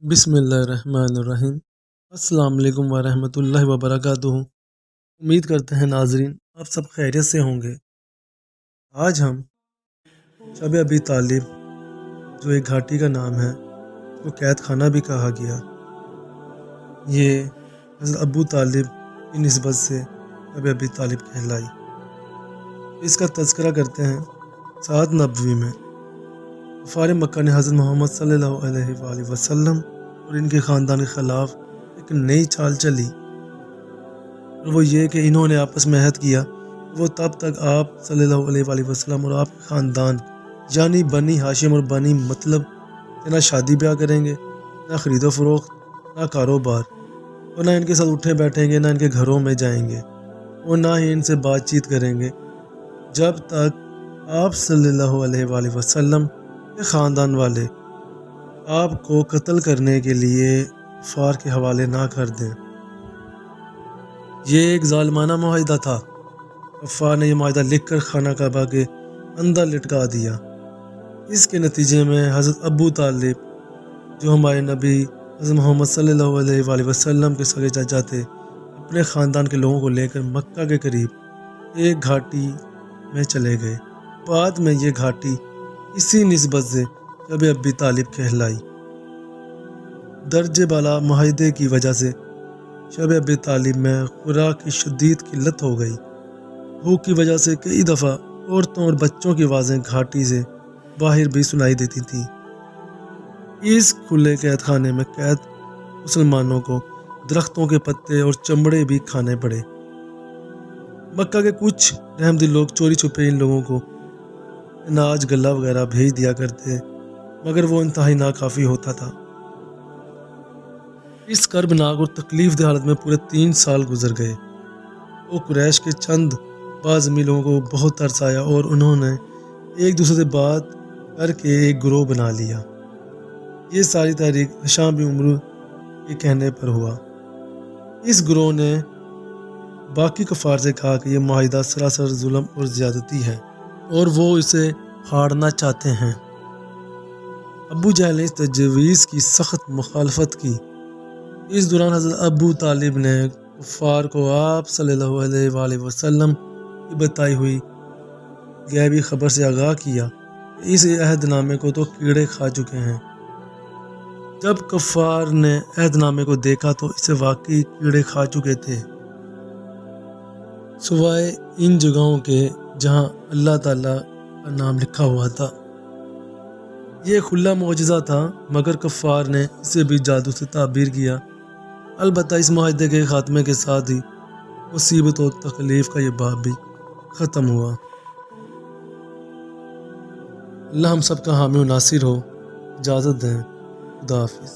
बिस्मिल्लाहिर्रहमानिर्रहीम। अस्सलाम वालेकुम वरहमतुल्लाहि वबरकातुहू। उम्मीद करते हैं नाजरीन आप सब खैरियत से होंगे। आज हम शब अबी तालिब, जो एक घाटी का नाम है, उसको कैद खाना भी कहा गया, ये हज़रत अबू तालिब की निस्बत से शब अबी तालिब कहलाई। इसका तज़किरा करते हैं सात नबवी में। कुफ़ार मक्का ने हज़रत मोहम्मद सल्लल्लाहु अलैहि वसल्लम और इनके ख़ानदान के ख़िलाफ़ एक नई चाल चली, और वो ये कि इन्होंने आपस में अहद किया वो तब तक आप सल्लल्लाहु अलैहि वसल्लम और आपके ख़ानदान यानी बनी हाशिम और बनी मतलब से ना शादी ब्याह करेंगे, ना ख़रीदो फ़रोख्त, ना कारोबार, और ना इनके साथ उठे बैठेंगे, ना इनके घरों में जाएंगे, और ना ही इनसे बातचीत करेंगे जब तक आप सल्लल्लाहु अलैहि वसल्लम के ख़ानदान वाले आपको कत्ल करने के लिए कुफ़ार के हवाले ना कर दें। ये एक ज़ालिमाना मुआहिदा था। कुफ़ार ने यह मुआहिदा लिख कर खाना काबा के अंदर लटका दिया। इसके नतीजे में हज़रत अबू तालिब, जो हमारे नबी हज़रत मोहम्मद सल्लल्लाहु अलैहि वसल्लम के सगे चाचा थे, अपने ख़ानदान के लोगों को लेकर मक्का के करीब एक घाटी में चले गए। बाद में ये घाटी इसी निस्बत से शब अबी तालिब कहलाई। दर्जे बाला मुआहिदे की वजह से शब अबी तालिब में खुराक की शदीद किल्लत हो गई। भूख की वजह से कई दफ़ा औरतों और बच्चों की आवाज़ें घाटी से बाहर भी सुनाई देती थी। इस खुले कैद खाने में कैद मुसलमानों को दरख्तों के पत्ते और चमड़े भी खाने पड़े। मक्का के कुछ रहमदिल लोग चोरी छुपे इन लोगों को अनाज गल्ला वगैरह भेज दिया करते, मगर वो इंतहाई नाकाफ़ी होता था। इस कर्बनाक और तकलीफ दह हालत में पूरे 3 साल गुजर गए। वो कुरैश के चंद बाज़मी लोगों को बहुत तरस आया और उन्होंने एक दूसरे से बात करके एक ग्रोह बना लिया। ये सारी तारीख हिशाम बिन उम्र के कहने पर हुआ। इस ग्रोह ने बाकी कुफ़ार से कहा कि यह मुआहिदा सरासर जुल्म और ज़्यादती है और वो इसे फाड़ना चाहते हैं। अबू जहल ने इस तजवीज़ की सख्त मुखालफत की। इस दौरान हज़रत अबू तालिब ने कुफ़ार को आप सल्लल्लाहु अलैहि वसल्लम की बताई हुई गैबी खबर से आगाह किया। इस अहदनामे को तो कीड़े खा चुके हैं। जब कुफ़ार ने अहदनामे को देखा तो इसे वाकई कीड़े खा चुके थे, सिवाय इन जगहों के जहां अल्लाह ताला का नाम लिखा हुआ था। ये खुला मौजज़ा था, मगर कुफ़ार ने इसे भी जादू से ताबीर किया। अलबत्ता इस मुआहिदे के ख़ात्मे के साथ ही मुसीबत और तकलीफ़ का ये बाब भी ख़त्म हुआ। अल्लाह हम सब का हामी और नासिर हो। इजाज़त दें। खुदा हाफिज़।